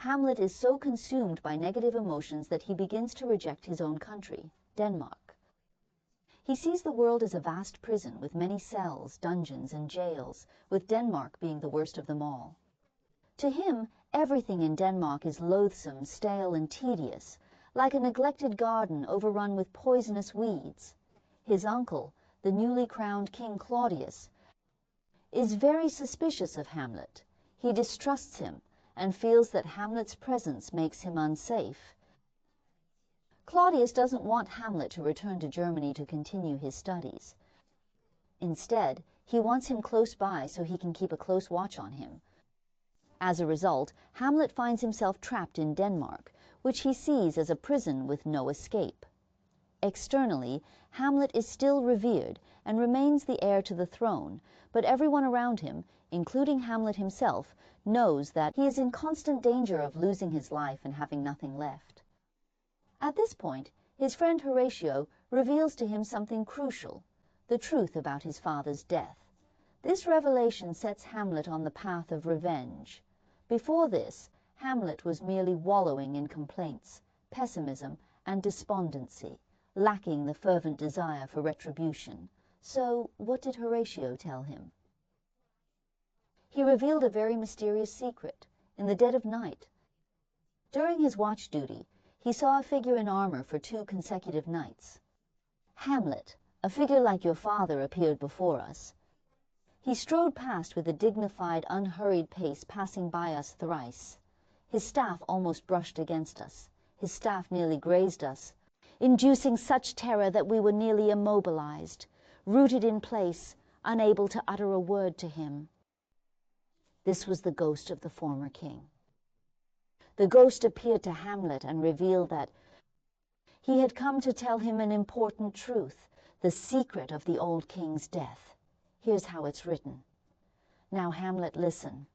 Hamlet is so consumed by negative emotions that he begins to reject his own country, Denmark. He sees the world as a vast prison with many cells, dungeons, and jails, with Denmark being the worst of them all. To him, everything in Denmark is loathsome, stale, and tedious, like a neglected garden overrun with poisonous weeds. His uncle, the newly crowned King Claudius, is very suspicious of Hamlet. He distrusts him and feels that Hamlet's presence makes him unsafe. Claudius doesn't want Hamlet to return to Germany to continue his studies. Instead, he wants him close by so he can keep a close watch on him. As a result, Hamlet finds himself trapped in Denmark, which he sees as a prison with no escape. Externally, Hamlet is still revered and remains the heir to the throne, but everyone around him, including Hamlet himself, knows that he is in constant danger of losing his life and having nothing left. At this point, his friend Horatio reveals to him something crucial, the truth about his father's death. This revelation sets Hamlet on the path of revenge. Before this, Hamlet was merely wallowing in complaints, pessimism, and despondency, lacking the fervent desire for retribution. So, what did Horatio tell him? He revealed a very mysterious secret. In the dead of night, during his watch duty, he saw a figure in armor for 2 consecutive nights. Hamlet, a figure like your father, appeared before us. He strode past with a dignified, unhurried pace, passing by us thrice. His staff almost brushed against us. His staff nearly grazed us, inducing such terror that we were nearly immobilized, rooted in place, unable to utter a word to him. This was the ghost of the former king. The ghost appeared to Hamlet and revealed that he had come to tell him an important truth, the secret of the old king's death. Here's how it's written. Now, Hamlet, listen.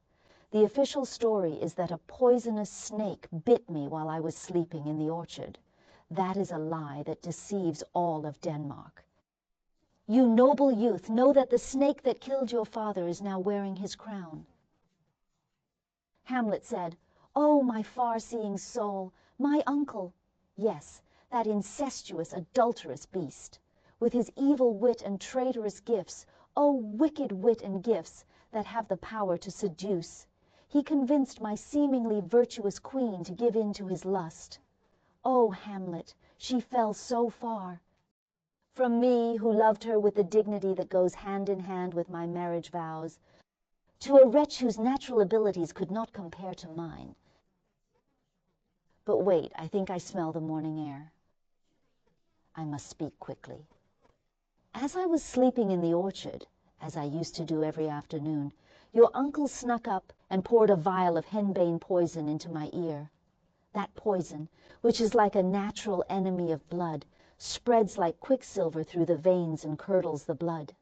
The official story is that a poisonous snake bit me while I was sleeping in the orchard. That is a lie that deceives all of Denmark. You noble youth, know that the snake that killed your father is now wearing his crown. Hamlet said, "Oh, my far-seeing soul, my uncle!" Yes, that incestuous, adulterous beast, with his evil wit and traitorous gifts, oh, wicked wit and gifts that have the power to seduce. He convinced my seemingly virtuous queen to give in to his lust. Oh, Hamlet, she fell so far. From me, who loved her with the dignity that goes hand in hand with my marriage vows, to a wretch whose natural abilities could not compare to mine. But wait, I think I smell the morning air. I must speak quickly. As I was sleeping in the orchard, as I used to do every afternoon, your uncle snuck up and poured a vial of henbane poison into my ear. That poison, which is like a natural enemy of blood, spreads like quicksilver through the veins and curdles the blood.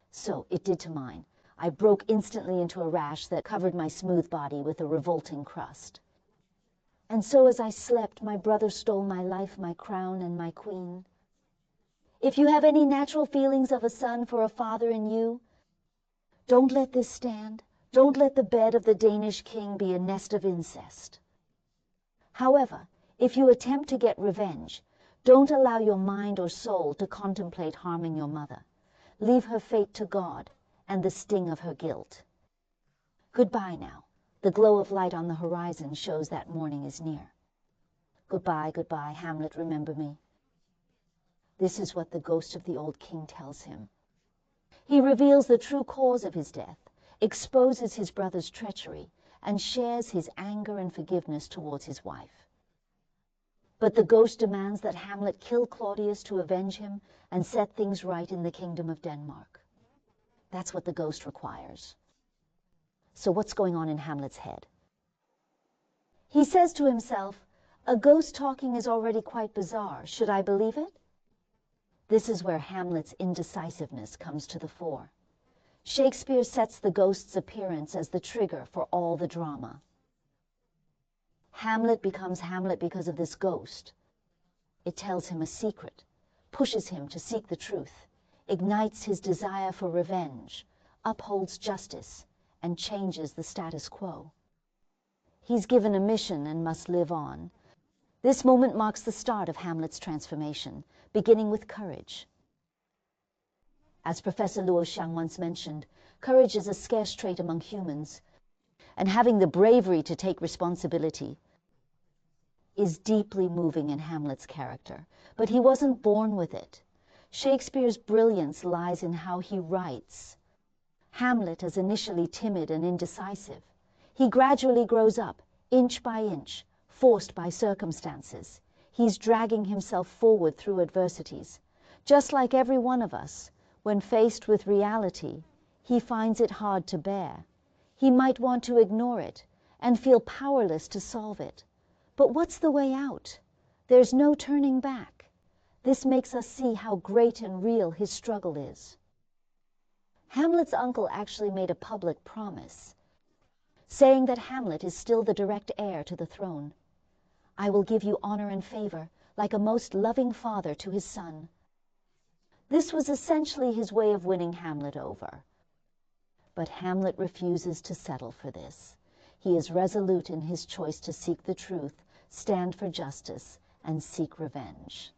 So it did to mine. I broke instantly into a rash that covered my smooth body with a revolting crust. And so as I slept, my brother stole my life, my crown, and my queen. If you have any natural feelings of a son for a father in you, don't let this stand. Don't let the bed of the Danish king be a nest of incest. However, if you attempt to get revenge, don't allow your mind or soul to contemplate harming your mother. Leave her fate to God and the sting of her guilt. Goodbye now. The glow of light on the horizon shows that morning is near. Goodbye, goodbye, Hamlet, remember me. This is what the ghost of the old king tells him. He reveals the true cause of his death, exposes his brother's treachery, and shares his anger and forgiveness towards his wife. But the ghost demands that Hamlet kill Claudius to avenge him and set things right in the kingdom of Denmark. That's what the ghost requires. So what's going on in Hamlet's head? He says to himself, a ghost talking is already quite bizarre. Should I believe it? This is where Hamlet's indecisiveness comes to the fore. Shakespeare sets the ghost's appearance as the trigger for all the drama. Hamlet becomes Hamlet because of this ghost. It tells him a secret, pushes him to seek the truth, ignites his desire for revenge, upholds justice, and changes the status quo. He's given a mission and must live on. This moment marks the start of Hamlet's transformation, beginning with courage. As Professor Luo Xiang once mentioned, courage is a scarce trait among humans, and having the bravery to take responsibility is deeply moving in Hamlet's character. But he wasn't born with it. Shakespeare's brilliance lies in how he writes. Hamlet is initially timid and indecisive. He gradually grows up, inch by inch, forced by circumstances. He's dragging himself forward through adversities. Just like every one of us, when faced with reality, he finds it hard to bear. He might want to ignore it and feel powerless to solve it. But what's the way out? There's no turning back. This makes us see how great and real his struggle is. Hamlet's uncle actually made a public promise, saying that Hamlet is still the direct heir to the throne. "I will give you honor and favor, like a most loving father to his son." This was essentially his way of winning Hamlet over. But Hamlet refuses to settle for this. He is resolute in his choice to seek the truth, stand for justice, and seek revenge.